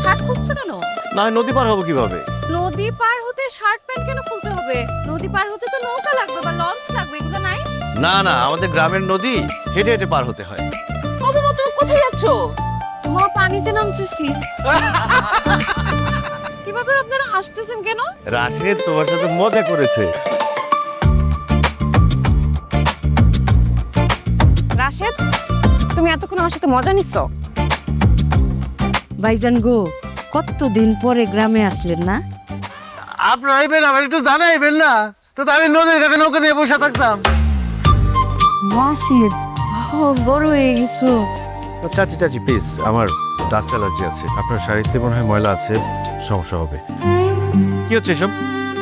Shirt খুলছে কেন? না হয় নদী পার হবো কিভাবে? নদী পার হতে শার্ট প্যান্ট কেন খুলতে হবে? নদী পার হতে তো নৌকা লাগবে বা লঞ্চ লাগবে, এগুলো নাই? না না, আমাদের গ্রামের নদী হেঁটে হেঁটে পার হতে হয়। অবমত কোথায় যাচ্ছ? মা পানিতে নামতেছি। কিভাবে আপনারা হাসতেছেন কেন? রাশেদ তোমার সাথে মজা করেছে। রাশেদ, তুমি এতক্ষণ আমার সাথে মজা নিচ্ছ? ভাইজান গো, কতদিন পরে গ্রামে আসলেন না? আপনারা আইবেন, আমার একটু জানাইবেন না তো আমি নদীর ঘাটে নৌকা নিয়ে বসে থাকতাম। রাশেদ, বড় হয়ে গেছো। চাচি চাচি প্লিজ, আমার ডাস্ট অ্যালার্জি আছে, আপনার শাড়িতে মনে হয় ময়লা আছে, সমস্যা হবে। কি হচ্ছে এসব?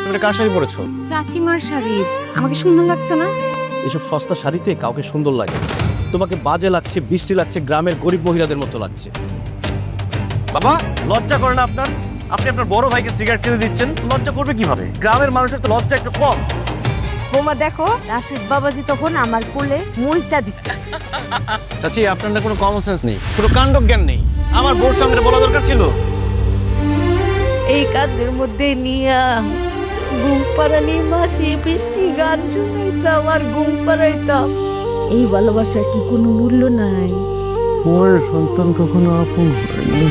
তুমি কার শাড়ি পরেছো? চাচিমার শাড়ি। আমাকে সুন্দর লাগছে না? এসব সস্তা শাড়িতে কাউকে সুন্দর লাগে? তোমাকে বাজে লাগছে, বৃষ্টি লাগছে, গ্রামের গরিব মহিলাদের মতো লাগছে। বাবা লজ্জা করে না আপনার? আপনি আপনার বড় ভাইকে সিগারেট কিনে দিচ্ছেন, লজ্জা করবে কিভাবে? গ্রামের মানুষের তো লজ্জা একটু কম। বোমা দেখো, রাশেদ বাবাজি তখন আমার কোলে মুইটা দিচ্ছে। চাচি আপনার না কোনো কমন সেন্স নেই, কোনো কাণ্ড জ্ঞান নেই। আমার বউর সামনে বলা দরকার ছিল। এই কাঁধের মধ্যে নিয়া ঘুম পাড়ানি মাসি পিসি গান শুনাইতাম আর ঘুম পাড়াইতাম। এই ভালোবাসার কি কোনো মূল্য নাই? মোর সন্তান কখনো আপন হয়নি।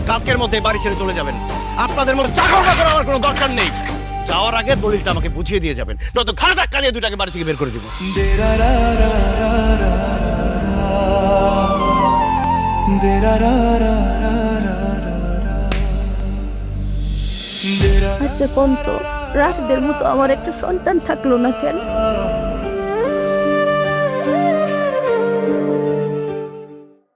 কালকের মধ্যে বাড়ি ছেড়ে চলে যাবেন। আপনাদের মতো চাকর বাকর আমার কোনো দরকার নেই। যাওয়ার আগে দলিলটা আমাকে বুঝিয়ে দিয়ে যাবেন, নয়তো ঘাড় ধাক্কা দিয়ে দুটাকে বাড়ি থেকে বের করে দিব। আচ্ছা কোন তো রাশেদের মতো আমার একটা সন্তান থাকলো না কেন?